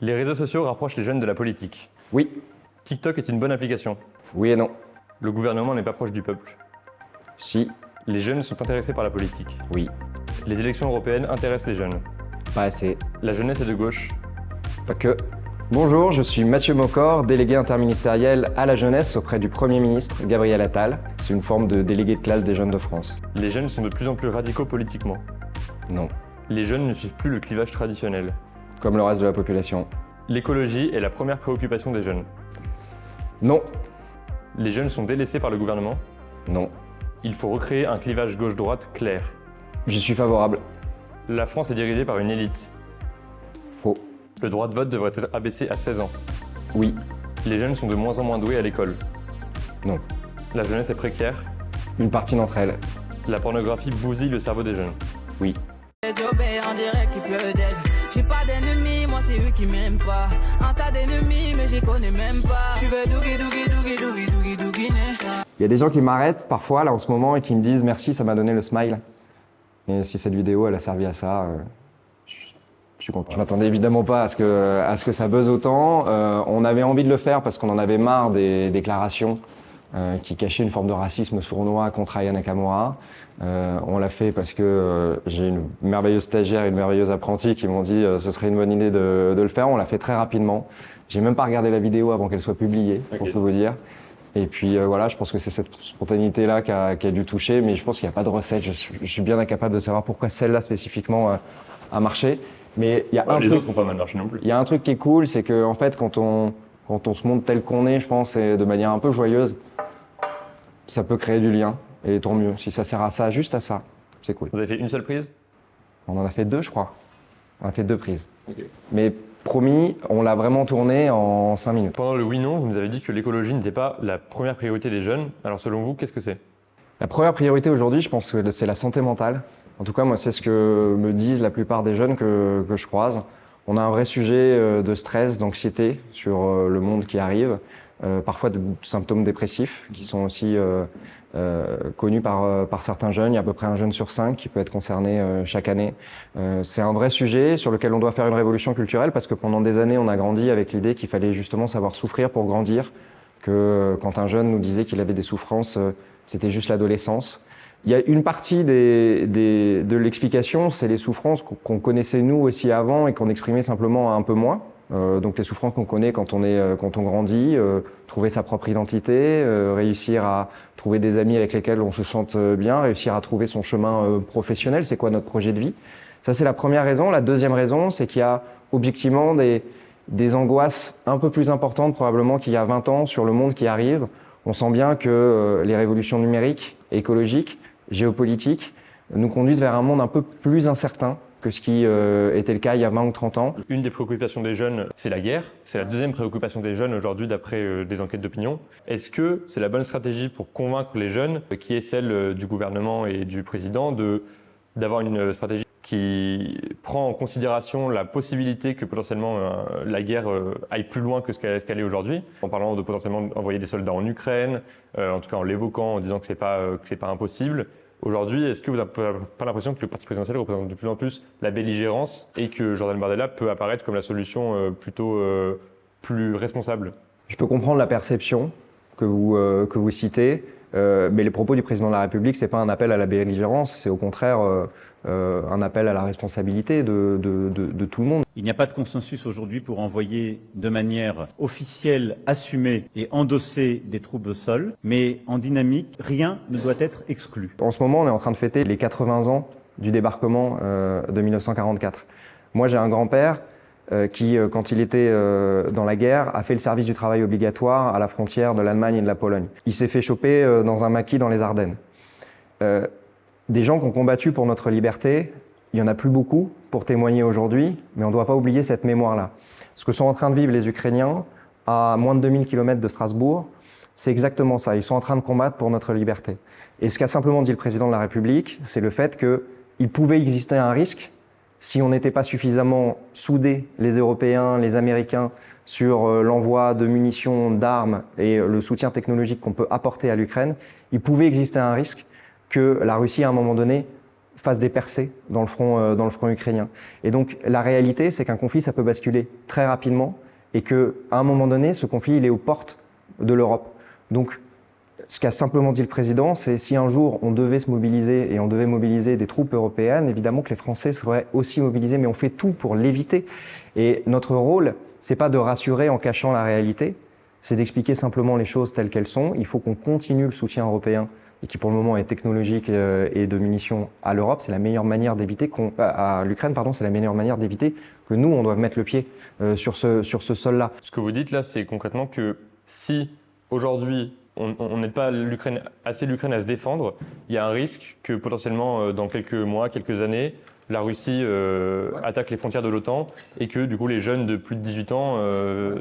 Les réseaux sociaux rapprochent les jeunes de la politique. Oui. TikTok est une bonne application. Oui et non. Le gouvernement n'est pas proche du peuple. Si. Les jeunes sont intéressés par la politique. Oui. Les élections européennes intéressent les jeunes. Pas assez. La jeunesse est de gauche. Pas que. Bonjour, je suis Mathieu Mocor, délégué interministériel à la jeunesse auprès du Premier ministre Gabriel Attal. C'est une forme de délégué de classe des jeunes de France. Les jeunes sont de plus en plus radicaux politiquement. Non. Les jeunes ne suivent plus le clivage traditionnel. Comme le reste de la population. L'écologie est la première préoccupation des jeunes. Non. Les jeunes sont délaissés par le gouvernement. Non. Il faut recréer un clivage gauche-droite clair. J'y suis favorable. La France est dirigée par une élite. Faux. Le droit de vote devrait être abaissé à 16 ans. Oui. Les jeunes sont de moins en moins doués à l'école. Non. La jeunesse est précaire. Une partie d'entre elles. La pornographie bousille le cerveau des jeunes. Oui. On dirait qu'il pleut d'elle. J'ai pas d'ennemis, moi c'est eux qui m'aiment pas. Un tas d'ennemis, mais je les connais même pas. Tu veux dougi dougi dougi dougi dougi dougi. Il y a des gens qui m'arrêtent parfois là en ce moment et qui me disent merci, ça m'a donné le smile. Et si cette vidéo elle a servi à ça, je suis content. Je m'attendais évidemment pas à ce que ça buzz autant. On avait envie de le faire parce qu'on en avait marre des déclarations qui cachaient une forme de racisme sournois contre Aya Nakamura. On l'a fait parce que j'ai une merveilleuse stagiaire et une merveilleuse apprentie qui m'ont dit ce serait une bonne idée de le faire. On l'a fait très rapidement. J'ai même pas regardé la vidéo avant qu'elle soit publiée, pour tout vous dire. Et puis voilà, je pense que c'est cette spontanéité-là qui a dû toucher, mais je pense qu'il n'y a pas de recette. Je suis bien incapable de savoir pourquoi celle-là spécifiquement a marché. Mais il y a un les truc. autres n'ont pas mal marché non plus. Il y a un truc qui est cool, c'est que en fait, quand on se montre tel qu'on est, je pense, et de manière un peu joyeuse, ça peut créer du lien. Et tant mieux. Si ça sert à ça, juste à ça, c'est cool. Vous avez fait une seule prise? On en a fait 2, je crois. On a fait 2 prises. Okay. Mais promis, on l'a vraiment tourné en 5 minutes. Pendant le oui-non, vous nous avez dit que l'écologie n'était pas la première priorité des jeunes. Alors selon vous, qu'est-ce que c'est? La première priorité aujourd'hui, je pense que c'est la santé mentale. En tout cas, moi, c'est ce que me disent la plupart des jeunes que je croise. On a un vrai sujet de stress, d'anxiété sur le monde qui arrive. Parfois de symptômes dépressifs qui sont aussi connus par certains jeunes. Il y a à peu près un jeune sur 5 qui peut être concerné chaque année. C'est un vrai sujet sur lequel on doit faire une révolution culturelle parce que pendant des années, on a grandi avec l'idée qu'il fallait justement savoir souffrir pour grandir, que quand un jeune nous disait qu'il avait des souffrances, c'était juste l'adolescence. Il y a une partie de l'explication, c'est les souffrances qu'on connaissait nous aussi avant et qu'on exprimait simplement un peu moins. Donc les souffrances qu'on connaît quand on grandit, trouver sa propre identité, réussir à trouver des amis avec lesquels on se sente bien, réussir à trouver son chemin professionnel, c'est quoi notre projet de vie. Ça c'est la première raison. La deuxième raison, c'est qu'il y a objectivement des angoisses un peu plus importantes probablement qu'il y a 20 ans sur le monde qui arrive. On sent bien que les révolutions numériques, écologiques, géopolitiques nous conduisent vers un monde un peu plus incertain que ce qui était le cas il y a 20 ou 30 ans. Une des préoccupations des jeunes, c'est la guerre. C'est la deuxième préoccupation des jeunes aujourd'hui d'après des enquêtes d'opinion. Est-ce que c'est la bonne stratégie pour convaincre les jeunes, qui est celle du gouvernement et du président, d'avoir une stratégie qui prend en considération la possibilité que potentiellement la guerre aille plus loin que ce qu'elle est aujourd'hui, en parlant de potentiellement envoyer des soldats en Ukraine, en tout cas en l'évoquant, en disant que c'est pas impossible. Aujourd'hui, est-ce que vous n'avez pas l'impression que le parti présidentiel représente de plus en plus la belligérance et que Jordan Bardella peut apparaître comme la solution plutôt plus responsable? Je peux comprendre la perception que vous citez, mais les propos du président de la République, c'est pas un appel à la belligérance, c'est au contraire un appel à la responsabilité de tout le monde. Il n'y a pas de consensus aujourd'hui pour envoyer de manière officielle, assumée et endossée des troupes au sol, mais en dynamique, rien ne doit être exclu. En ce moment, on est en train de fêter les 80 ans du débarquement de 1944. Moi, j'ai un grand-père qui, quand il était dans la guerre, a fait le service du travail obligatoire à la frontière de l'Allemagne et de la Pologne. Il s'est fait choper dans un maquis dans les Ardennes. Des gens qui ont combattu pour notre liberté, il n'y en a plus beaucoup pour témoigner aujourd'hui, mais on ne doit pas oublier cette mémoire-là. Ce que sont en train de vivre les Ukrainiens à moins de 2000 km de Strasbourg, c'est exactement ça. Ils sont en train de combattre pour notre liberté. Et ce qu'a simplement dit le président de la République, c'est le fait qu'il pouvait exister un risque si on n'était pas suffisamment soudés, les Européens, les Américains, sur l'envoi de munitions, d'armes et le soutien technologique qu'on peut apporter à l'Ukraine, il pouvait exister un risque que la Russie, à un moment donné, fasse des percées dans le front ukrainien. Et donc la réalité, c'est qu'un conflit, ça peut basculer très rapidement et qu'à un moment donné, ce conflit, il est aux portes de l'Europe. Donc ce qu'a simplement dit le président, c'est si un jour on devait se mobiliser et on devait mobiliser des troupes européennes, évidemment que les Français seraient aussi mobilisés, mais on fait tout pour l'éviter. Et notre rôle, c'est pas de rassurer en cachant la réalité, c'est d'expliquer simplement les choses telles qu'elles sont. Il faut qu'on continue le soutien européen et qui pour le moment est technologique et de munitions à l'Europe. C'est la meilleure manière d'éviter à l'Ukraine, pardon, c'est la meilleure manière d'éviter que nous, on doive mettre le pied sur ce sol-là. Ce que vous dites là, c'est concrètement que si aujourd'hui on n'aide pas l'Ukraine à se défendre, il y a un risque que potentiellement dans quelques mois, quelques années, la Russie attaque les frontières de l'OTAN et que du coup les jeunes de plus de 18 ans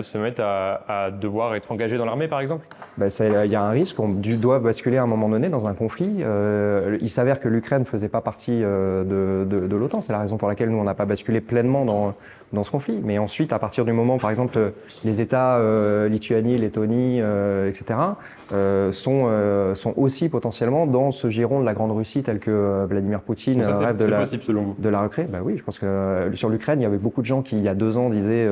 se mettent à devoir être engagés dans l'armée par exemple? Il y a un risque, on doit basculer à un moment donné dans un conflit. Il s'avère que l'Ukraine ne faisait pas partie de l'OTAN, c'est la raison pour laquelle nous on n'a pas basculé pleinement dans ce conflit. Mais ensuite, à partir du moment, par exemple, les États Lituanie, Lettonie, etc., sont aussi potentiellement dans ce giron de la Grande Russie tel que Vladimir Poutine rêve possible selon vous? de la recréer. Oui, je pense que sur l'Ukraine, il y avait beaucoup de gens qui, il y a 2 ans, disaient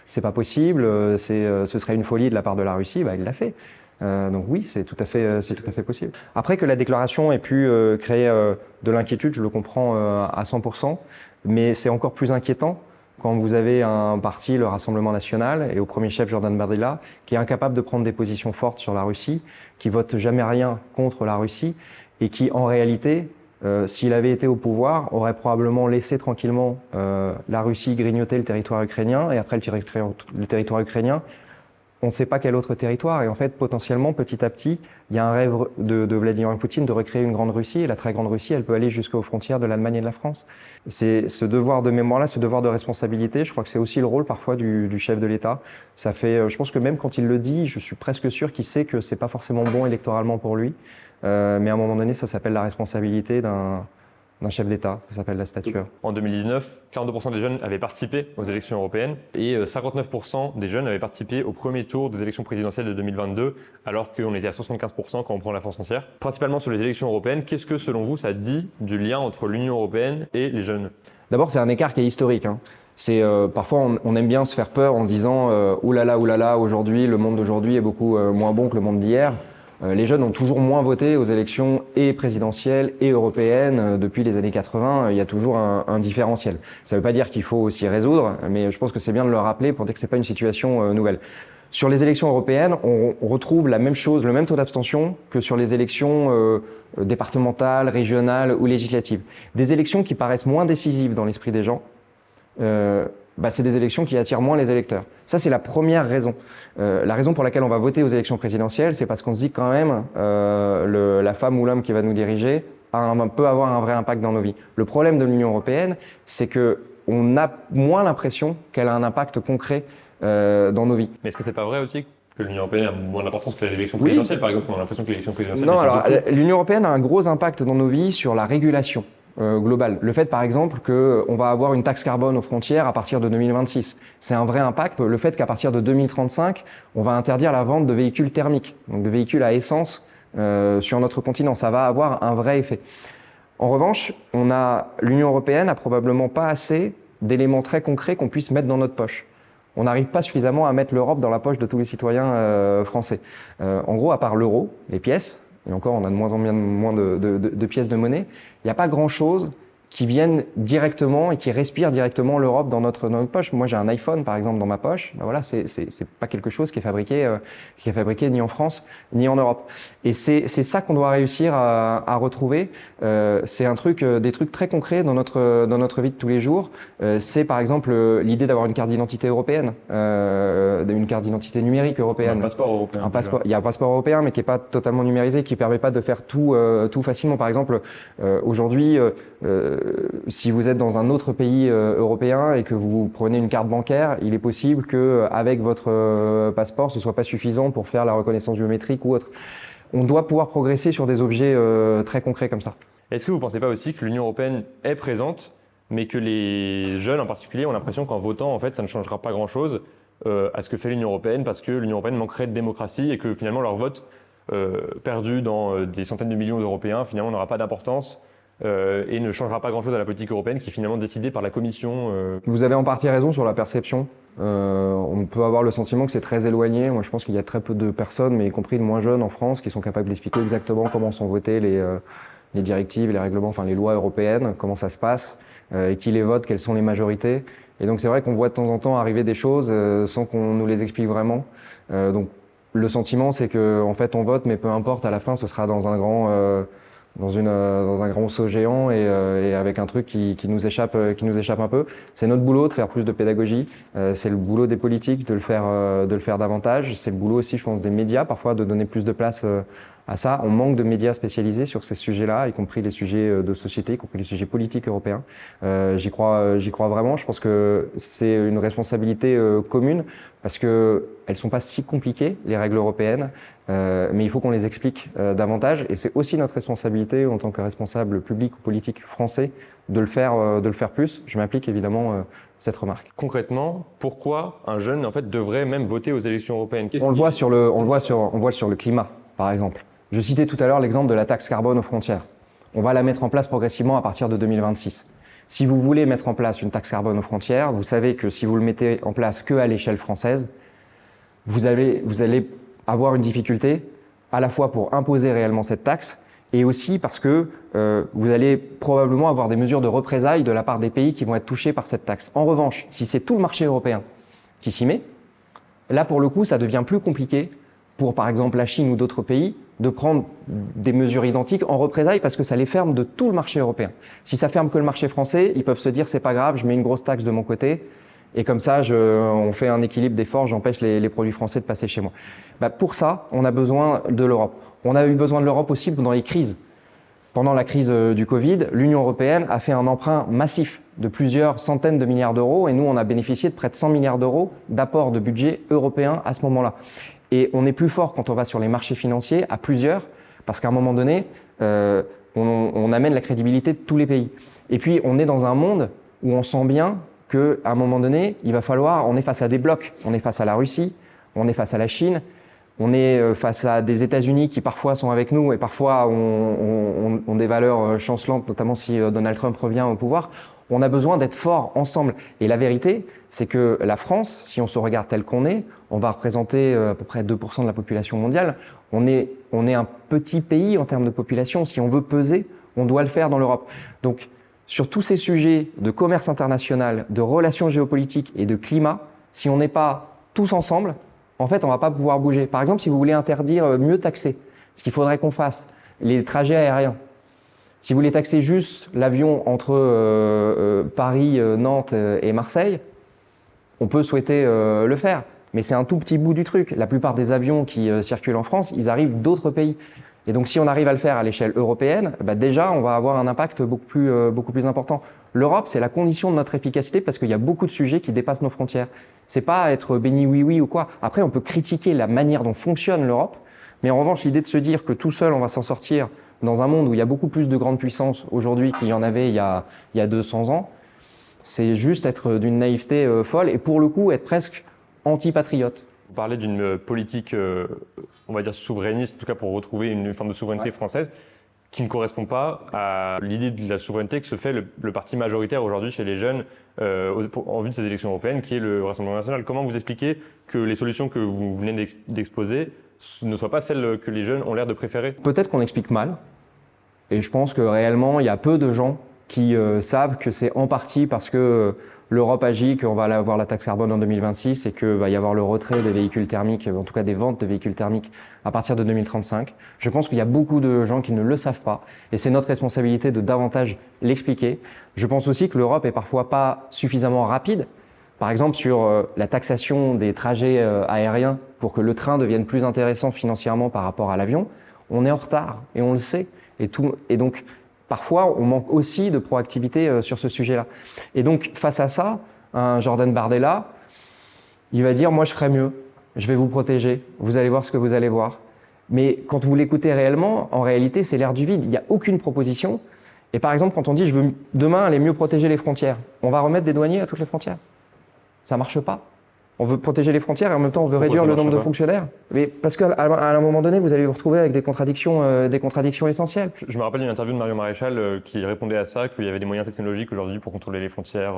c'est pas possible, ce serait une folie de la part de la Russie. Il l'a fait. Donc oui, c'est tout à fait possible. Après que la déclaration ait pu créer de l'inquiétude, je le comprends à 100%, mais c'est encore plus inquiétant quand vous avez un parti, le Rassemblement national, et au premier chef Jordan Bardella, qui est incapable de prendre des positions fortes sur la Russie, qui vote jamais rien contre la Russie, et qui, en réalité, s'il avait été au pouvoir, aurait probablement laissé tranquillement la Russie grignoter le territoire ukrainien, et après le territoire ukrainien, on ne sait pas quel autre territoire. Et en fait, potentiellement, petit à petit, il y a un rêve de Vladimir Poutine de recréer une grande Russie. Et la très grande Russie, elle peut aller jusqu'aux frontières de l'Allemagne et de la France. C'est ce devoir de mémoire-là, ce devoir de responsabilité. Je crois que c'est aussi le rôle parfois du chef de l'État. Ça fait, je pense que même quand il le dit, je suis presque sûr qu'il sait que c'est pas forcément bon électoralement pour lui. Mais à un moment donné, ça s'appelle la responsabilité d'un chef d'État, ça s'appelle la stature. En 2019, 42% des jeunes avaient participé aux élections européennes et 59% des jeunes avaient participé au premier tour des élections présidentielles de 2022, alors qu'on était à 75% quand on prend la France entière. Principalement sur les élections européennes, qu'est-ce que selon vous ça dit du lien entre l'Union européenne et les jeunes? D'abord, c'est un écart qui est historique. C'est parfois on aime bien se faire peur en disant oulala, aujourd'hui, le monde d'aujourd'hui est beaucoup moins bon que le monde d'hier. Les jeunes ont toujours moins voté aux élections et présidentielles et européennes depuis les années 80. Il y a toujours un différentiel. Ça ne veut pas dire qu'il faut s'y résoudre, mais je pense que c'est bien de le rappeler pour dire que c'est pas une situation nouvelle. Sur les élections européennes, on retrouve la même chose, le même taux d'abstention que sur les élections départementales, régionales ou législatives. Des élections qui paraissent moins décisives dans l'esprit des gens. C'est des élections qui attirent moins les électeurs. Ça, c'est la première raison. La raison pour laquelle on va voter aux élections présidentielles, c'est parce qu'on se dit quand même la femme ou l'homme qui va nous diriger peut avoir un vrai impact dans nos vies. Le problème de l'Union européenne, c'est qu'on a moins l'impression qu'elle a un impact concret dans nos vies. Mais est-ce que c'est pas vrai aussi que l'Union européenne a moins d'importance que les élections présidentielles, par exemple? On a l'impression que l'élection présidentielle... Non, alors l'Union européenne a un gros impact dans nos vies sur la régulation. Global. Le fait, par exemple, qu'on va avoir une taxe carbone aux frontières à partir de 2026, c'est un vrai impact. Le fait qu'à partir de 2035, on va interdire la vente de véhicules thermiques, donc de véhicules à essence sur notre continent, ça va avoir un vrai effet. En revanche, l'Union européenne a probablement pas assez d'éléments très concrets qu'on puisse mettre dans notre poche. On n'arrive pas suffisamment à mettre l'Europe dans la poche de tous les citoyens français. En gros, à part l'euro, les pièces, et encore, on a de moins en moins de pièces de monnaie. Il n'y a pas grand-chose qui viennent directement et qui respirent directement l'Europe dans notre poche. Moi, j'ai un iPhone, par exemple, dans ma poche. Voilà, c'est pas quelque chose qui est fabriqué ni en France ni en Europe. Et c'est ça qu'on doit réussir à retrouver. C'est des trucs très concrets dans notre vie de tous les jours. C'est par exemple l'idée d'avoir une carte d'identité européenne, une carte d'identité numérique européenne. Un passeport européen. Il y a un passeport européen, mais qui est pas totalement numérisé, qui permet pas de faire tout facilement. Par exemple, aujourd'hui, si vous êtes dans un autre pays européen et que vous prenez une carte bancaire, il est possible qu'avec votre passeport, ce soit pas suffisant pour faire la reconnaissance biométrique ou autre. On doit pouvoir progresser sur des objets très concrets comme ça. Est-ce que vous ne pensez pas aussi que l'Union européenne est présente, mais que les jeunes en particulier ont l'impression qu'en votant, en fait, ça ne changera pas grand-chose à ce que fait l'Union européenne, parce que l'Union européenne manquerait de démocratie et que finalement leur vote perdu dans des centaines de millions d'Européens, finalement, n'aura pas d'importance et ne changera pas grand-chose à la politique européenne qui est finalement décidée par la Commission. Vous avez en partie raison sur la perception. On peut avoir le sentiment que c'est très éloigné. Moi, je pense qu'il y a très peu de personnes, mais y compris de moins jeunes en France, qui sont capables d'expliquer exactement comment sont votées les directives, les règlements, enfin les lois européennes, comment ça se passe, et qui les vote, quelles sont les majorités. Et donc c'est vrai qu'on voit de temps en temps arriver des choses sans qu'on nous les explique vraiment. Donc le sentiment, c'est que en fait on vote, mais peu importe, à la fin, ce sera dans un grand dans un grand seau géant et avec un truc qui nous échappe un peu. C'est notre boulot de faire plus de pédagogie. C'est le boulot des politiques de le faire davantage. C'est le boulot aussi, je pense, des médias parfois de donner plus de place à ça. On manque de médias spécialisés sur ces sujets-là, y compris les sujets de société, y compris les sujets politiques européens. J'y crois vraiment. Je pense que c'est une responsabilité commune parce que elles sont pas si compliquées, les règles européennes, mais il faut qu'on les explique davantage. Et c'est aussi notre responsabilité en tant que responsable public ou politique français de le faire plus. Je m'applique évidemment cette remarque. Concrètement, pourquoi un jeune en fait devrait même voter aux élections européennes? On le voit sur le climat, par exemple. Je citais tout à l'heure l'exemple de la taxe carbone aux frontières. On va la mettre en place progressivement à partir de 2026. Si vous voulez mettre en place une taxe carbone aux frontières, vous savez que si vous le mettez en place que à l'échelle française, vous allez avoir une difficulté à la fois pour imposer réellement cette taxe et aussi parce que vous allez probablement avoir des mesures de représailles de la part des pays qui vont être touchés par cette taxe. En revanche, si c'est tout le marché européen qui s'y met, là pour le coup, ça devient plus compliqué pour par exemple la Chine ou d'autres pays de prendre des mesures identiques en représailles parce que ça les ferme de tout le marché européen. Si ça ferme que le marché français, ils peuvent se dire c'est pas grave, je mets une grosse taxe de mon côté et comme ça on fait un équilibre d'efforts, j'empêche les produits français de passer chez moi. Pour ça, on a besoin de l'Europe. On a eu besoin de l'Europe aussi dans les crises. Pendant la crise du Covid, l'Union européenne a fait un emprunt massif de plusieurs centaines de milliards d'euros et nous on a bénéficié de près de 100 milliards d'euros d'apport de budget européen à ce moment-là. Et on est plus fort quand on va sur les marchés financiers à plusieurs, parce qu'à un moment donné, on amène la crédibilité de tous les pays. Et puis, on est dans un monde où on sent bien qu'à un moment donné, on est face à des blocs. On est face à la Russie, on est face à la Chine, on est face à des États-Unis qui parfois sont avec nous et parfois ont des valeurs chancelantes, notamment si Donald Trump revient au pouvoir. On a besoin d'être forts ensemble. Et la vérité, c'est que la France, si on se regarde tel qu'on est, on va représenter à peu près 2% de la population mondiale. On est un petit pays en termes de population. Si on veut peser, on doit le faire dans l'Europe. Donc, sur tous ces sujets de commerce international, de relations géopolitiques et de climat, si on n'est pas tous ensemble, en fait, on ne va pas pouvoir bouger. Par exemple, si vous voulez interdire, mieux taxer, ce qu'il faudrait qu'on fasse, les trajets aériens. Si vous voulez taxer juste l'avion entre Paris, Nantes et Marseille, on peut souhaiter le faire. Mais c'est un tout petit bout du truc. La plupart des avions qui circulent en France, ils arrivent d'autres pays. Et donc si on arrive à le faire à l'échelle européenne, déjà on va avoir un impact beaucoup plus important. L'Europe, c'est la condition de notre efficacité parce qu'il y a beaucoup de sujets qui dépassent nos frontières. C'est pas être béni oui ou quoi. Après, on peut critiquer la manière dont fonctionne l'Europe, mais en revanche, l'idée de se dire que tout seul on va s'en sortir dans un monde où il y a beaucoup plus de grandes puissances aujourd'hui qu'il y en avait il y a 200 ans, c'est juste être d'une naïveté folle et pour le coup être presque anti-patriote. Vous parlez d'une politique, on va dire souverainiste, en tout cas pour retrouver une forme de souveraineté française qui ne correspond pas à l'idée de la souveraineté que se fait le parti majoritaire aujourd'hui chez les jeunes en vue de ces élections européennes, qui est le Rassemblement national. Comment vous expliquez que les solutions que vous venez d'exposer ne soient pas celles que les jeunes ont l'air de préférer? Peut-être qu'on explique mal, et je pense que réellement il y a peu de gens qui savent que c'est en partie parce que l'Europe agit, qu'on va avoir la taxe carbone en 2026 et qu'il va y avoir le retrait des véhicules thermiques, en tout cas des ventes de véhicules thermiques à partir de 2035. Je pense qu'il y a beaucoup de gens qui ne le savent pas et c'est notre responsabilité de davantage l'expliquer. Je pense aussi que l'Europe est parfois pas suffisamment rapide. Par exemple, sur la taxation des trajets aériens pour que le train devienne plus intéressant financièrement par rapport à l'avion, on est en retard et on le sait. Et donc, parfois, on manque aussi de proactivité sur ce sujet-là. Et donc, face à ça, un Jordan Bardella, il va dire « moi, je ferai mieux, je vais vous protéger, vous allez voir ce que vous allez voir ». Mais quand vous l'écoutez réellement, en réalité, c'est l'air du vide. Il n'y a aucune proposition. Et par exemple, quand on dit « je veux demain aller mieux protéger les frontières », on va remettre des douaniers à toutes les frontières. Ça ne marche pas. On veut protéger les frontières et en même temps on veut réduire ça le nombre marche de pas fonctionnaires. Mais parce qu'à un moment donné, vous allez vous retrouver avec des contradictions essentielles. Je me rappelle d'une interview de Marion Maréchal qui répondait à ça, qu'il y avait des moyens technologiques aujourd'hui pour contrôler les frontières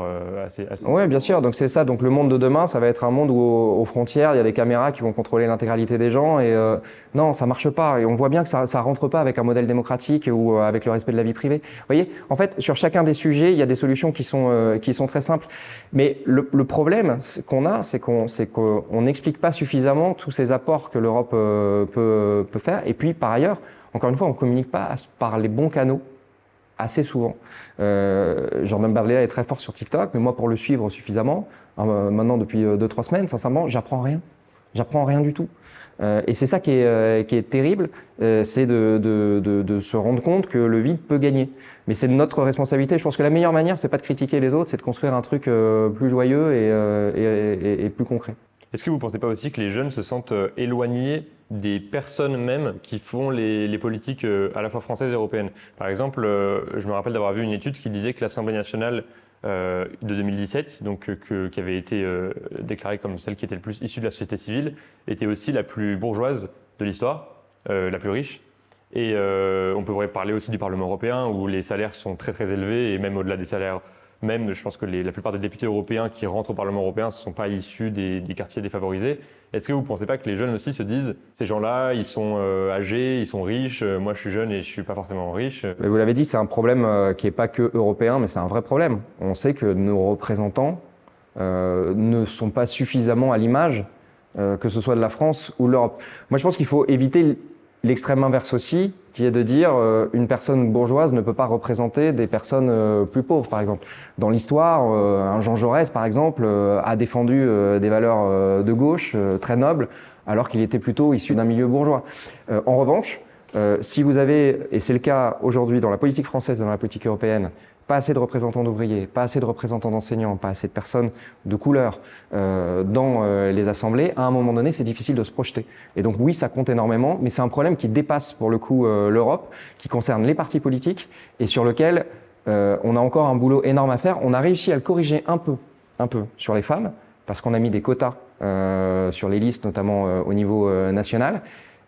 assez... Oui, bien sûr. Donc c'est ça. Donc le monde de demain, ça va être un monde où aux frontières, il y a des caméras qui vont contrôler l'intégralité des gens. Et non, ça marche pas. Et on voit bien que ça rentre pas avec un modèle démocratique ou avec le respect de la vie privée. Vous voyez, en fait, sur chacun des sujets, il y a des solutions qui sont très simples. Mais le problème qu'on a, c'est qu'on n'explique pas suffisamment tous ces apports que l'Europe peut faire. Et puis, par ailleurs, encore une fois, on ne communique pas par les bons canaux assez souvent. Jordan Bardella est très fort sur TikTok, mais moi, pour le suivre suffisamment, maintenant depuis 2-3 semaines, sincèrement, j'apprends rien. J'apprends rien du tout. Et c'est ça qui est terrible, c'est de se rendre compte que le vide peut gagner. Mais c'est notre responsabilité. Je pense que la meilleure manière, c'est pas de critiquer les autres, c'est de construire un truc plus joyeux et plus concret. Est-ce que vous ne pensez pas aussi que les jeunes se sentent éloignés des personnes mêmes qui font les politiques à la fois françaises et européennes? Par exemple, je me rappelle d'avoir vu une étude qui disait que l'Assemblée nationale de 2017, donc qui avait été déclarée comme celle qui était le plus issue de la société civile, était aussi la plus bourgeoise de l'histoire, la plus riche. Et on pourrait parler aussi du Parlement européen où les salaires sont très très élevés et même au-delà des salaires. Même, je pense que la plupart des députés européens qui rentrent au Parlement européen ne sont pas issus des quartiers défavorisés. Est-ce que vous ne pensez pas que les jeunes aussi se disent « ces gens-là, ils sont âgés, ils sont riches, moi je suis jeune et je ne suis pas forcément riche ». Mais vous l'avez dit, c'est un problème qui n'est pas que européen, mais c'est un vrai problème. On sait que nos représentants ne sont pas suffisamment à l'image, que ce soit de la France ou de l'Europe. Moi je pense qu'il faut éviter l'extrême inverse aussi, qui est de dire une personne bourgeoise ne peut pas représenter des personnes plus pauvres, par exemple. Dans l'histoire, un Jean Jaurès, par exemple, a défendu des valeurs de gauche très nobles, alors qu'il était plutôt issu d'un milieu bourgeois. En revanche, si vous avez, et c'est le cas aujourd'hui dans la politique française et dans la politique européenne, pas assez de représentants d'ouvriers, pas assez de représentants d'enseignants, pas assez de personnes de couleur dans les assemblées, à un moment donné, c'est difficile de se projeter. Et donc oui, ça compte énormément, mais c'est un problème qui dépasse pour le coup l'Europe, qui concerne les partis politiques et sur lequel on a encore un boulot énorme à faire. On a réussi à le corriger un peu sur les femmes, parce qu'on a mis des quotas sur les listes, notamment au niveau national.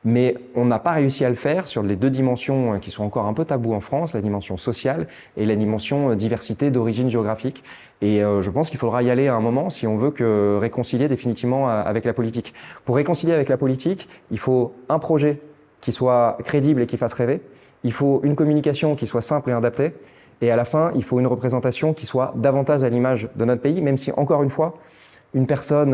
Mais on n'a pas réussi à le faire sur les deux dimensions qui sont encore un peu taboues en France, la dimension sociale et la dimension diversité d'origine géographique. Et je pense qu'il faudra y aller à un moment si on veut réconcilier définitivement avec la politique. Pour réconcilier avec la politique, il faut un projet qui soit crédible et qui fasse rêver. Il faut une communication qui soit simple et adaptée. Et à la fin, il faut une représentation qui soit davantage à l'image de notre pays, même si, encore une fois, une personne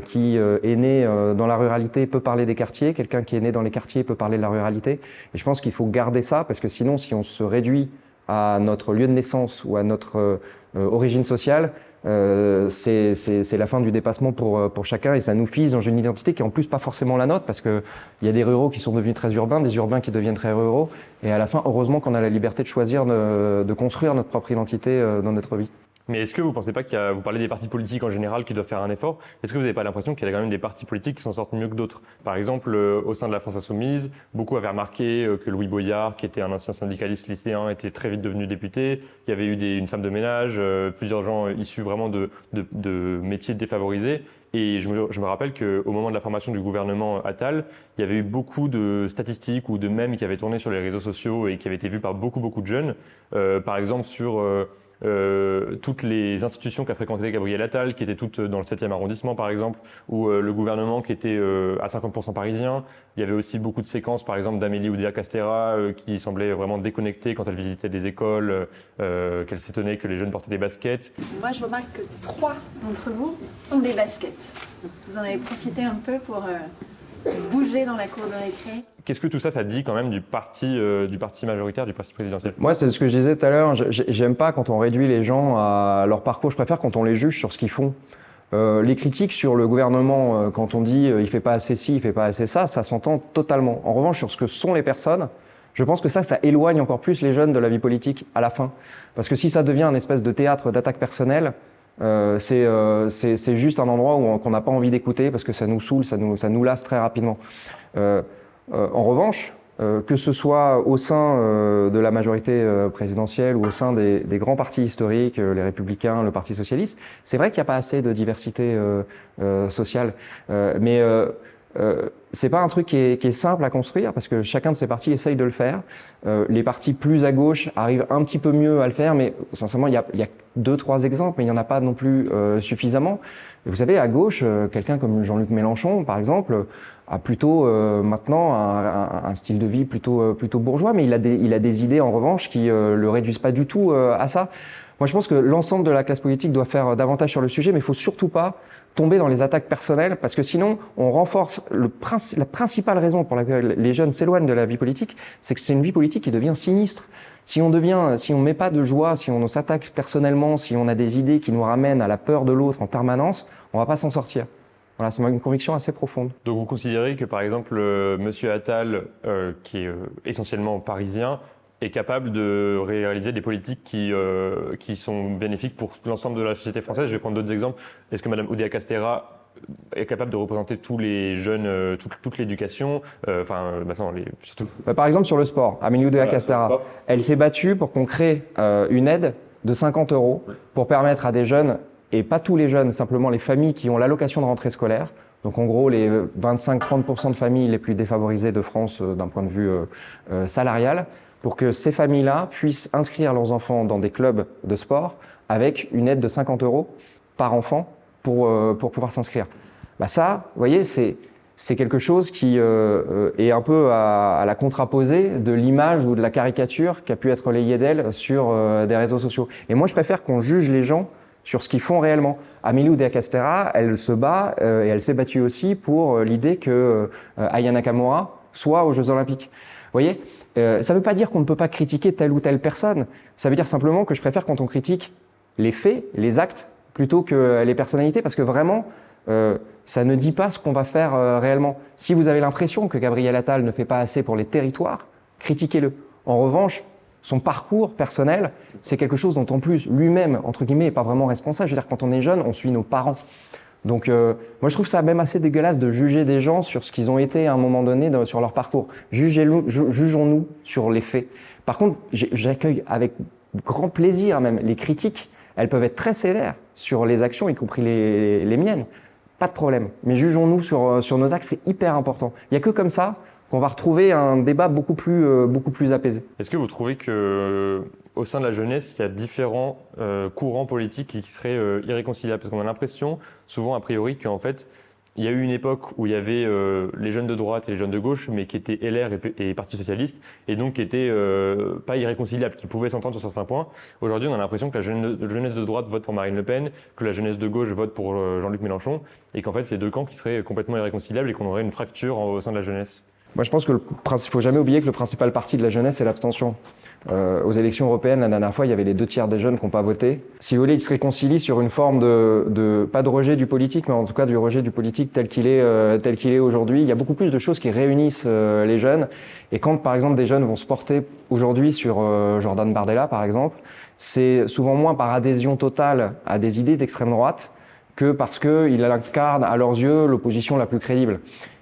qui est née dans la ruralité peut parler des quartiers, quelqu'un qui est né dans les quartiers peut parler de la ruralité. Et je pense qu'il faut garder ça, parce que sinon, si on se réduit à notre lieu de naissance ou à notre origine sociale, c'est la fin du dépassement pour chacun, et ça nous fige dans une identité qui est en plus pas forcément la nôtre, parce qu'il y a des ruraux qui sont devenus très urbains, des urbains qui deviennent très ruraux, et à la fin, heureusement qu'on a la liberté de choisir de construire notre propre identité dans notre vie. Mais est-ce que vous ne pensez pas vous parlez des partis politiques en général qui doivent faire un effort, est-ce que vous n'avez pas l'impression qu'il y a quand même des partis politiques qui s'en sortent mieux que d'autres? Par exemple, au sein de la France Insoumise, beaucoup avaient remarqué que Louis Boyard, qui était un ancien syndicaliste lycéen, était très vite devenu député. Il y avait eu une femme de ménage, plusieurs gens issus vraiment de métiers défavorisés. Et je me rappelle qu'au moment de la formation du gouvernement Attal, il y avait eu beaucoup de statistiques ou de mèmes qui avaient tourné sur les réseaux sociaux et qui avaient été vus par beaucoup de jeunes. Par exemple sur toutes les institutions qu'a fréquenté Gabriel Attal, qui étaient toutes dans le 7e arrondissement par exemple, ou le gouvernement qui était à 50% parisien. Il y avait aussi beaucoup de séquences par exemple d'Amélie Oudéa-Castéra qui semblait vraiment déconnectée quand elle visitait des écoles, qu'elle s'étonnait que les jeunes portaient des baskets. Moi je remarque que 3 d'entre vous ont des baskets. Vous en avez profité un peu pour bouger dans la cour de récré. Qu'est-ce que tout ça, ça dit quand même du parti majoritaire, du parti présidentiel? Moi, c'est ce que je disais tout à l'heure. J'aime pas quand on réduit les gens à leur parcours. Je préfère quand on les juge sur ce qu'ils font. Les critiques sur le gouvernement, quand on dit il fait pas assez ci, il fait pas assez ça s'entend totalement. En revanche, sur ce que sont les personnes, je pense que ça éloigne encore plus les jeunes de la vie politique à la fin. Parce que si ça devient un espèce de théâtre d'attaque personnelle, c'est juste un endroit qu'on n'a pas envie d'écouter parce que ça nous saoule, ça nous lasse très rapidement. En revanche, que ce soit au sein de la majorité présidentielle ou au sein des grands partis historiques, les Républicains, le Parti socialiste, c'est vrai qu'il n'y a pas assez de diversité sociale. Mais c'est pas un truc qui est simple à construire parce que chacun de ces partis essaye de le faire. Les partis plus à gauche arrivent un petit peu mieux à le faire, mais sincèrement, il y a 2-3 exemples, mais il n'y en a pas non plus suffisamment. Et vous savez, à gauche, quelqu'un comme Jean-Luc Mélenchon, par exemple, a plutôt maintenant un style de vie plutôt bourgeois, mais il a des idées en revanche qui le réduisent pas du tout à ça. Moi, je pense que l'ensemble de la classe politique doit faire davantage sur le sujet, mais il faut surtout pas tomber dans les attaques personnelles, parce que sinon, on renforce la principale raison pour laquelle les jeunes s'éloignent de la vie politique, c'est que c'est une vie politique qui devient sinistre. Si on met pas de joie, si on s'attaque personnellement, si on a des idées qui nous ramènent à la peur de l'autre en permanence, on va pas s'en sortir. Voilà, c'est une conviction assez profonde. Donc vous considérez que par exemple Monsieur Attal, qui est essentiellement parisien, est capable de réaliser des politiques qui sont bénéfiques pour l'ensemble de la société française. Je vais prendre d'autres exemples. Est-ce que Madame Oudéa Castéra est capable de représenter tous les jeunes, toute l'éducation, maintenant surtout. Par exemple sur le sport, Amélie Oudéa Castéra, elle s'est battue pour qu'on crée une aide de 50 € pour permettre à des jeunes, et pas tous les jeunes, simplement les familles qui ont l'allocation de rentrée scolaire, donc en gros les 25-30% de familles les plus défavorisées de France d'un point de vue salarial, pour que ces familles-là puissent inscrire leurs enfants dans des clubs de sport avec une aide de 50 € par enfant pour pouvoir s'inscrire. Bah ça, vous voyez, c'est quelque chose qui est un peu à la contraposée de l'image ou de la caricature qui a pu être relayée d'elle sur des réseaux sociaux. Et moi, je préfère qu'on juge les gens sur ce qu'ils font réellement. Amélie Oudéa Castéra, elle se bat et elle s'est battue aussi pour l'idée que Aya Nakamura soit aux Jeux Olympiques. Vous voyez, ça ne veut pas dire qu'on ne peut pas critiquer telle ou telle personne. Ça veut dire simplement que je préfère quand on critique les faits, les actes, plutôt que les personnalités, parce que vraiment, ça ne dit pas ce qu'on va faire réellement. Si vous avez l'impression que Gabriel Attal ne fait pas assez pour les territoires, critiquez-le. En revanche, son parcours personnel, c'est quelque chose dont en plus lui-même, entre guillemets, n'est pas vraiment responsable. Je veux dire, quand on est jeune, on suit nos parents. Donc moi je trouve ça même assez dégueulasse de juger des gens sur ce qu'ils ont été à un moment donné sur leur parcours. Jugeons-nous sur les faits. Par contre, j'accueille avec grand plaisir même les critiques. Elles peuvent être très sévères sur les actions, y compris les miennes. Pas de problème. Mais jugeons-nous sur nos actes, c'est hyper important. Il n'y a que comme ça qu'on va retrouver un débat beaucoup plus apaisé. Est-ce que vous trouvez que au sein de la jeunesse, il y a différents courants politiques qui seraient irréconciliables? Parce qu'on a l'impression, souvent a priori, qu'en fait, il y a eu une époque où il y avait les jeunes de droite et les jeunes de gauche, mais qui étaient LR et Parti socialiste, et donc qui étaient pas irréconciliables, qui pouvaient s'entendre sur certains points. Aujourd'hui, on a l'impression que la jeunesse de droite vote pour Marine Le Pen, que la jeunesse de gauche vote pour Jean-Luc Mélenchon, et qu'en fait, c'est deux camps qui seraient complètement irréconciliables et qu'on aurait une fracture au sein de la jeunesse. Moi, je pense que faut jamais oublier que le principal parti de la jeunesse, c'est l'abstention. Aux élections européennes, la dernière fois, il y avait les 2/3 des jeunes qui n'ont pas voté. Si vous voulez, ils se réconcilient sur une forme pas de rejet du politique, mais en tout cas du rejet du politique tel qu'il est aujourd'hui. Il y a beaucoup plus de choses qui réunissent les jeunes. Et quand, par exemple, des jeunes vont se porter aujourd'hui sur Jordan Bardella, par exemple, c'est souvent moins par adhésion totale à des idées d'extrême droite que parce qu'il incarne à leurs yeux l'opposition la plus crédible.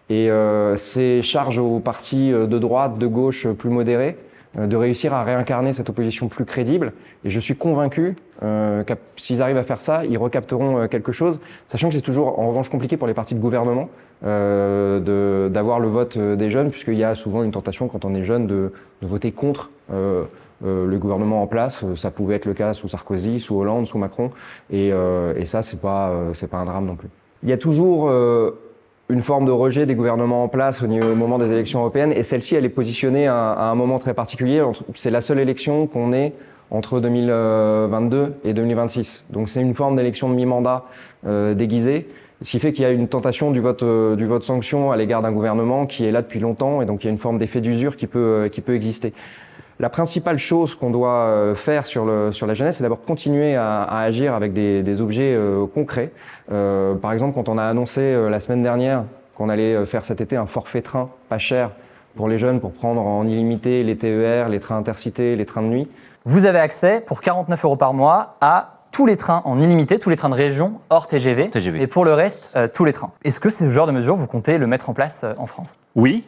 Et c'est charge aux partis de droite, de gauche plus modérés de réussir à réincarner cette opposition plus crédible. Et je suis convaincu que s'ils arrivent à faire ça, ils recapteront quelque chose, sachant que c'est toujours en revanche compliqué pour les partis de gouvernement d'avoir le vote des jeunes, puisqu'il y a souvent une tentation quand on est jeune de voter contre le gouvernement en place. Ça pouvait être le cas sous Sarkozy, sous Hollande, sous Macron, et ça c'est pas un drame non plus. Il y a toujours une forme de rejet des gouvernements en place au moment des élections européennes, et celle-ci, elle est positionnée à un moment très particulier. C'est la seule élection qu'on ait entre 2022 et 2026. Donc c'est une forme d'élection de mi-mandat déguisée, ce qui fait qu'il y a une tentation du vote sanction à l'égard d'un gouvernement qui est là depuis longtemps, et donc il y a une forme d'effet d'usure qui peut exister. La principale chose qu'on doit faire sur la jeunesse, c'est d'abord continuer à agir avec des objets concrets. Par exemple, quand on a annoncé la semaine dernière qu'on allait faire cet été un forfait train pas cher pour les jeunes pour prendre en illimité les TER, les trains intercités, les trains de nuit. Vous avez accès pour 49 € par mois à tous les trains en illimité, tous les trains de région hors TGV. Et pour le reste, tous les trains. Est-ce que ce genre de mesure, vous comptez le mettre en place en France ? Oui.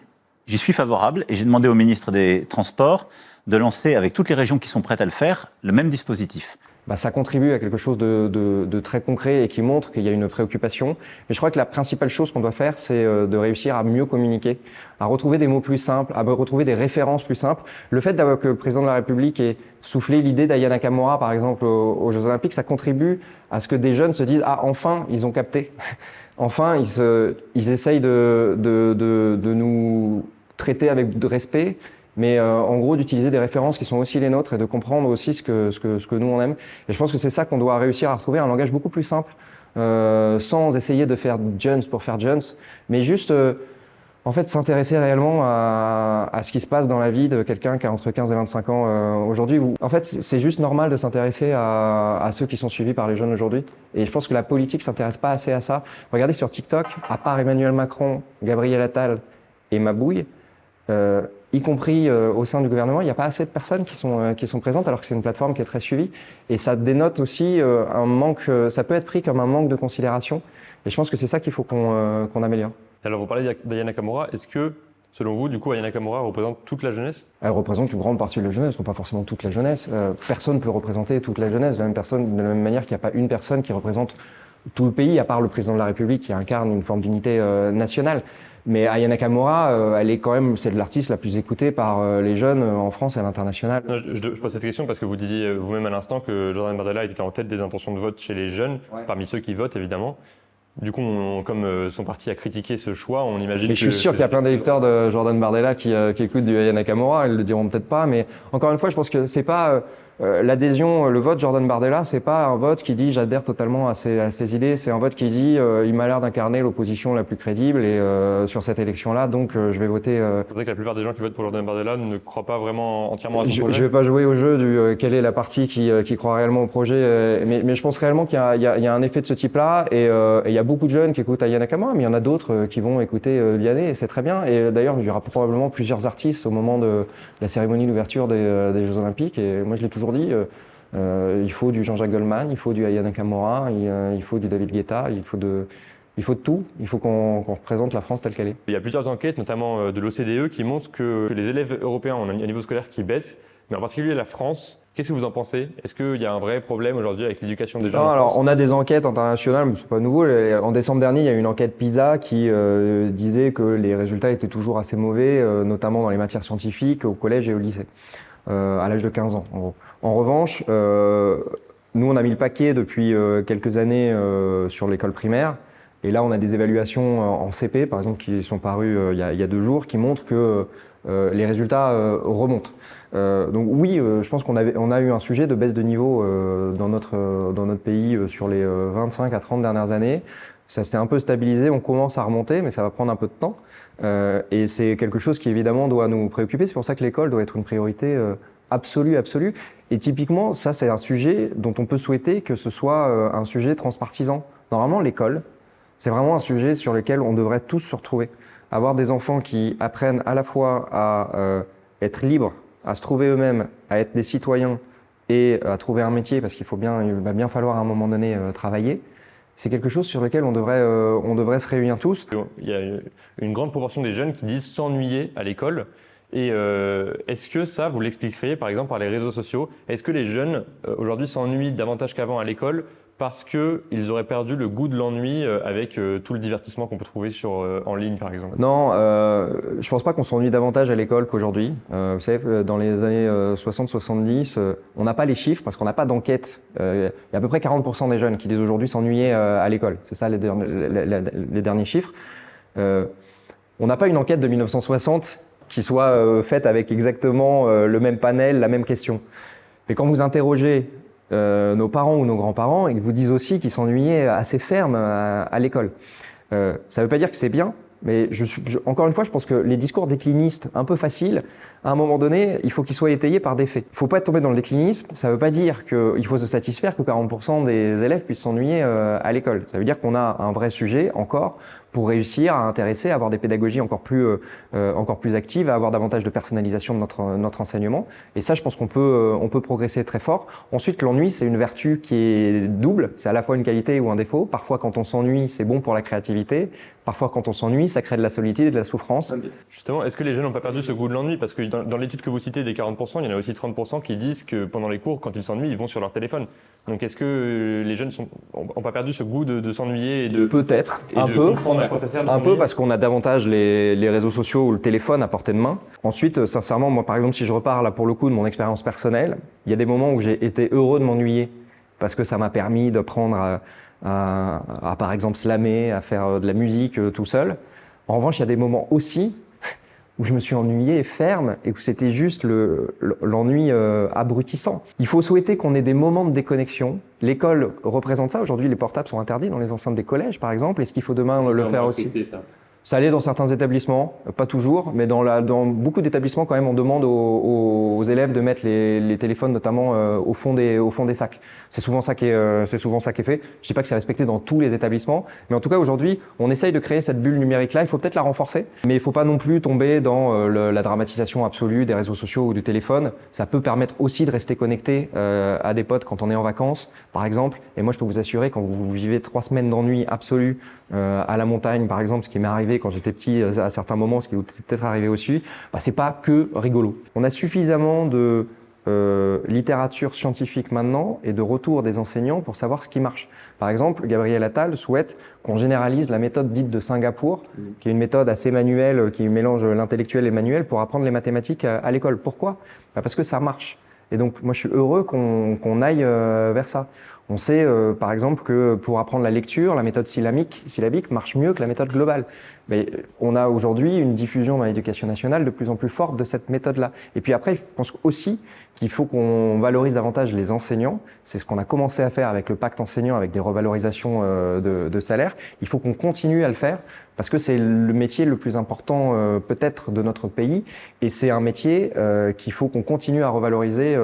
J'y suis favorable et j'ai demandé au ministre des Transports de lancer, avec toutes les régions qui sont prêtes à le faire, le même dispositif. Ça contribue à quelque chose de très concret et qui montre qu'il y a une préoccupation. Mais je crois que la principale chose qu'on doit faire, c'est de réussir à mieux communiquer, à retrouver des mots plus simples, à retrouver des références plus simples. Le fait que le président de la République ait soufflé l'idée d'Aya Nakamura, par exemple, aux Jeux Olympiques, ça contribue à ce que des jeunes se disent « Ah, enfin, ils ont capté. Enfin, ils essayent de nous traiter avec de respect. » Mais en gros, d'utiliser des références qui sont aussi les nôtres et de comprendre aussi ce que nous on aime. Et je pense que c'est ça qu'on doit réussir à retrouver, un langage beaucoup plus simple, sans essayer de faire Jones pour faire Jones, mais juste en fait s'intéresser réellement à ce qui se passe dans la vie de quelqu'un qui a entre 15 et 25 ans aujourd'hui. En fait, c'est juste normal de s'intéresser à ceux qui sont suivis par les jeunes aujourd'hui. Et je pense que la politique s'intéresse pas assez à ça. Regardez sur TikTok, à part Emmanuel Macron, Gabriel Attal et Mabouille, y compris au sein du gouvernement, il n'y a pas assez de personnes qui sont présentes alors que c'est une plateforme qui est très suivie. Et ça dénote aussi un manque, ça peut être pris comme un manque de considération. Et je pense que c'est ça qu'il faut qu'on améliore. Alors vous parlez d'Aya Nakamura, est-ce que, selon vous, du coup, Aya Nakamura représente toute la jeunesse? Elle représente une grande partie de la jeunesse, non pas forcément toute la jeunesse. Personne ne peut représenter toute la jeunesse de la même manière qu'il n'y a pas une personne qui représente tout le pays, à part le président de la République qui incarne une forme d'unité nationale. Mais Aya Nakamura, elle est quand même, c'est l'artiste la plus écoutée par les jeunes en France et à l'international. Je pose cette question parce que vous disiez vous-même à l'instant que Jordan Bardella était en tête des intentions de vote chez les jeunes, parmi ceux qui votent évidemment. Du coup, comme son parti a critiqué ce choix, on imagine mais je suis sûr qu'il y a plein d'électeurs de Jordan Bardella qui écoutent du Aya Nakamura, ils le diront peut-être pas, mais encore une fois, je pense que c'est pas l'adhésion, le vote Jordan Bardella, c'est pas un vote qui dit j'adhère totalement à ses idées, c'est un vote qui dit il m'a l'air d'incarner l'opposition la plus crédible et sur cette élection-là, donc je vais voter. C'est vrai que la plupart des gens qui votent pour Jordan Bardella ne croient pas vraiment entièrement à son projet. Je vais pas jouer au jeu du quelle est la partie qui croit réellement au projet, mais je pense réellement qu'il y a un effet de ce type-là et il y a beaucoup de jeunes qui écoutent Aya Nakamura, mais il y en a d'autres qui vont écouter Vianney et c'est très bien. Et d'ailleurs, il y aura probablement plusieurs artistes au moment de la cérémonie d'ouverture des Jeux Olympiques et moi je l'ai toujours dit, il faut du Jean-Jacques Goldman, il faut du Aya Nakamura, il faut du David Guetta, il faut de tout, il faut qu'on représente la France telle qu'elle est. Il y a plusieurs enquêtes, notamment de l'OCDE, qui montrent que les élèves européens ont un niveau scolaire qui baisse, mais en particulier la France. Qu'est-ce que vous en pensez? Est-ce qu'il y a un vrai problème aujourd'hui avec l'éducation des jeunes? Alors, on a des enquêtes internationales, mais ce n'est pas nouveau. En décembre dernier, il y a eu une enquête PISA qui disait que les résultats étaient toujours assez mauvais, notamment dans les matières scientifiques, au collège et au lycée, à l'âge de 15 ans, en gros. En revanche, nous, on a mis le paquet depuis quelques années sur l'école primaire. Et là, on a des évaluations en CP, par exemple, qui sont parues il y a 2 jours, qui montrent que les résultats remontent. Donc oui, je pense qu'on a eu un sujet de baisse de niveau dans notre pays sur les 25 à 30 dernières années. Ça s'est un peu stabilisé, on commence à remonter, mais ça va prendre un peu de temps. Et c'est quelque chose qui évidemment doit nous préoccuper. C'est pour ça que l'école doit être une priorité absolue. Et typiquement, ça c'est un sujet dont on peut souhaiter que ce soit un sujet transpartisan. Normalement, l'école, c'est vraiment un sujet sur lequel on devrait tous se retrouver. Avoir des enfants qui apprennent à la fois à être libres, à se trouver eux-mêmes, à être des citoyens et à trouver un métier, parce il va bien falloir à un moment donné travailler. C'est quelque chose sur lequel on devrait se réunir tous. Il y a une grande proportion des jeunes qui disent s'ennuyer à l'école. Et est-ce que ça, vous l'expliqueriez par exemple par les réseaux sociaux? Est-ce que les jeunes aujourd'hui s'ennuient davantage qu'avant à l'école parce qu'ils auraient perdu le goût de l'ennui avec tout le divertissement qu'on peut trouver en ligne par exemple? Non, je ne pense pas qu'on s'ennuie davantage à l'école qu'aujourd'hui. Vous savez, dans les années 60-70, on n'a pas les chiffres parce qu'on n'a pas d'enquête. Il y a à peu près 40% des jeunes qui disent aujourd'hui s'ennuyer à l'école. C'est ça les derniers chiffres. On n'a pas une enquête de 1960 qui soit faite avec exactement le même panel, la même question. Mais quand vous interrogez nos parents ou nos grands-parents, ils vous disent aussi qu'ils s'ennuyaient assez ferme à l'école. Ça ne veut pas dire que c'est bien, mais encore une fois, je pense que les discours déclinistes un peu faciles, à un moment donné, il faut qu'ils soient étayés par des faits. Il ne faut pas tomber dans le déclinisme, ça ne veut pas dire qu'il faut se satisfaire que 40% des élèves puissent s'ennuyer à l'école. Ça veut dire qu'on a un vrai sujet encore pour réussir à intéresser, à avoir des pédagogies encore plus actives, à avoir davantage de personnalisation de notre enseignement. Et ça, je pense qu'on peut progresser très fort. Ensuite, l'ennui, c'est une vertu qui est double. C'est à la fois une qualité ou un défaut. Parfois, quand on s'ennuie, c'est bon pour la créativité. Parfois, quand on s'ennuie, ça crée de la solitude et de la souffrance. Justement, est-ce que les jeunes n'ont pas perdu ce goût de l'ennui? Parce que dans l'étude que vous citez des 40%, il y en a aussi 30% qui disent que pendant les cours, quand ils s'ennuient, ils vont sur leur téléphone. Donc est-ce que les jeunes n'ont pas perdu ce goût de s'ennuyer et de peut-être et un de peu, comprendre à quoi ça sert de un peu s'ennuyer? parce qu'on a davantage les réseaux sociaux ou le téléphone à portée de main. Ensuite, sincèrement, moi par exemple, si je repars là pour le coup de mon expérience personnelle, il y a des moments où j'ai été heureux de m'ennuyer parce que ça m'a permis d'apprendre à par exemple slammer, à faire de la musique tout seul. En revanche, il y a des moments aussi où je me suis ennuyé ferme et où c'était juste l'ennui abrutissant. Il faut souhaiter qu'on ait des moments de déconnexion. L'école représente ça. Aujourd'hui, les portables sont interdits dans les enceintes des collèges, par exemple. Est-ce qu'il faut demain le faire aussi ? Ça allait dans certains établissements, pas toujours, mais dans beaucoup d'établissements, quand même, on demande aux élèves de mettre les téléphones, notamment au fond des sacs. C'est souvent ça qui est fait. Je dis pas que c'est respecté dans tous les établissements, mais en tout cas, aujourd'hui, on essaye de créer cette bulle numérique-là. Il faut peut-être la renforcer, mais il faut pas non plus tomber dans la dramatisation absolue des réseaux sociaux ou du téléphone. Ça peut permettre aussi de rester connecté à des potes quand on est en vacances, par exemple. Et moi, je peux vous assurer, quand vous vivez 3 semaines d'ennui absolu à la montagne, par exemple, ce qui m'est arrivé quand j'étais petit à certains moments, ce qui vous est peut-être arrivé aussi, c'est pas que rigolo. On a suffisamment de littérature scientifique maintenant et de retour des enseignants pour savoir ce qui marche. Par exemple, Gabriel Attal souhaite qu'on généralise la méthode dite de Singapour, qui est une méthode assez manuelle, qui mélange l'intellectuel et le manuel pour apprendre les mathématiques à l'école. Pourquoi ? Parce que ça marche. Et donc, moi, je suis heureux qu'on aille vers ça. On sait, par exemple, que pour apprendre la lecture, la méthode syllabique marche mieux que la méthode globale. Mais on a aujourd'hui une diffusion dans l'éducation nationale de plus en plus forte de cette méthode-là. Et puis après, je pense aussi qu'il faut qu'on valorise davantage les enseignants. C'est ce qu'on a commencé à faire avec le pacte enseignant, avec des revalorisations de salaire. Il faut qu'on continue à le faire parce que c'est le métier le plus important peut-être de notre pays. Et c'est un métier qu'il faut qu'on continue à revaloriser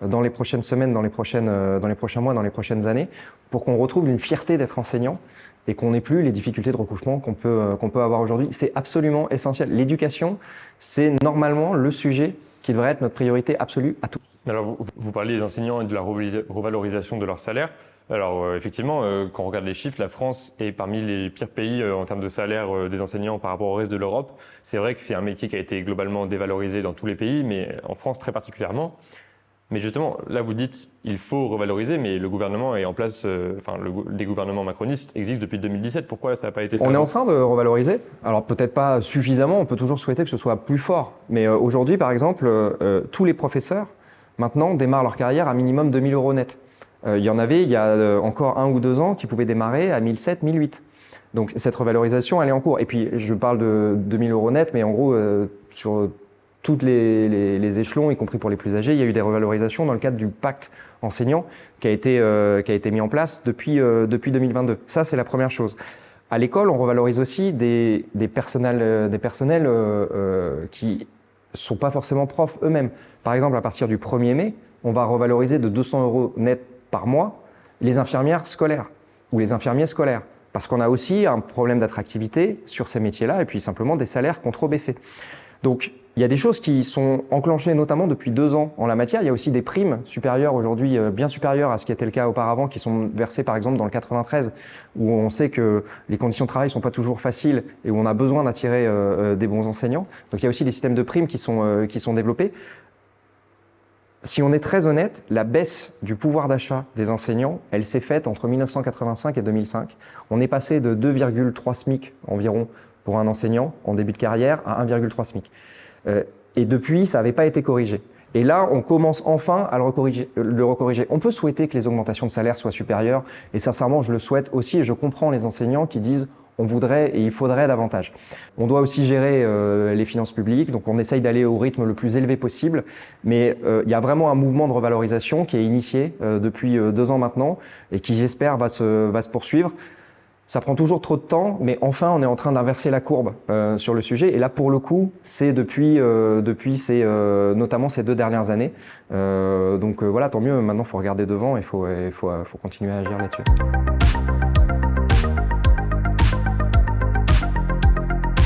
dans les prochaines semaines, dans les prochains mois, dans les prochaines années, pour qu'on retrouve une fierté d'être enseignant et qu'on n'ait plus les difficultés de recrutement qu'on peut avoir aujourd'hui. C'est absolument essentiel. L'éducation, c'est normalement le sujet qui devrait être notre priorité absolue à tous. Alors, vous parliez des enseignants et de la revalorisation de leur salaire. Alors, effectivement, quand on regarde les chiffres, la France est parmi les pires pays en termes de salaire des enseignants par rapport au reste de l'Europe. C'est vrai que c'est un métier qui a été globalement dévalorisé dans tous les pays, mais en France très particulièrement. Mais justement, là vous dites il faut revaloriser, mais le gouvernement est en place, des gouvernements macronistes existent depuis 2017. Pourquoi ça n'a pas été fait? On est en train de revaloriser. Alors peut-être pas suffisamment, on peut toujours souhaiter que ce soit plus fort. Mais aujourd'hui, par exemple, tous les professeurs maintenant démarrent leur carrière à minimum 2 000 € net. Il y en avait il y a encore 1 ou 2 ans qui pouvaient démarrer à 1 700, 1 800. Donc cette revalorisation, elle est en cours. Et puis je parle de 2 000 € net, mais en gros sur tous les échelons, y compris pour les plus âgés, il y a eu des revalorisations dans le cadre du pacte enseignant qui a été mis en place depuis 2022. Ça, c'est la première chose. À l'école, on revalorise aussi des personnels qui sont pas forcément profs eux-mêmes. Par exemple, à partir du 1er mai, on va revaloriser de 200 € net par mois les infirmières scolaires ou les infirmiers scolaires. Parce qu'on a aussi un problème d'attractivité sur ces métiers-là et puis simplement des salaires qui ont trop baissé. Donc, il y a des choses qui sont enclenchées notamment depuis 2 ans en la matière. Il y a aussi des primes supérieures aujourd'hui, bien supérieures à ce qui était le cas auparavant, qui sont versées par exemple dans le 93, où on sait que les conditions de travail ne sont pas toujours faciles et où on a besoin d'attirer des bons enseignants. Donc il y a aussi des systèmes de primes qui sont développés. Si on est très honnête, la baisse du pouvoir d'achat des enseignants, elle s'est faite entre 1985 et 2005. On est passé de 2,3 SMIC environ pour un enseignant en début de carrière à 1,3 SMIC. Et depuis, ça n'avait pas été corrigé. Et là, on commence enfin à le recorriger. On peut souhaiter que les augmentations de salaire soient supérieures, et sincèrement, je le souhaite aussi, et je comprends les enseignants qui disent on voudrait et il faudrait davantage. On doit aussi gérer les finances publiques, donc on essaye d'aller au rythme le plus élevé possible, mais il y a vraiment un mouvement de revalorisation qui est initié depuis 2 ans maintenant, et qui j'espère va se poursuivre. Ça prend toujours trop de temps, mais enfin, on est en train d'inverser la courbe sur le sujet. Et là, pour le coup, c'est depuis notamment ces 2 dernières années. Donc voilà, tant mieux. Maintenant, il faut regarder devant et il faut continuer à agir là-dessus.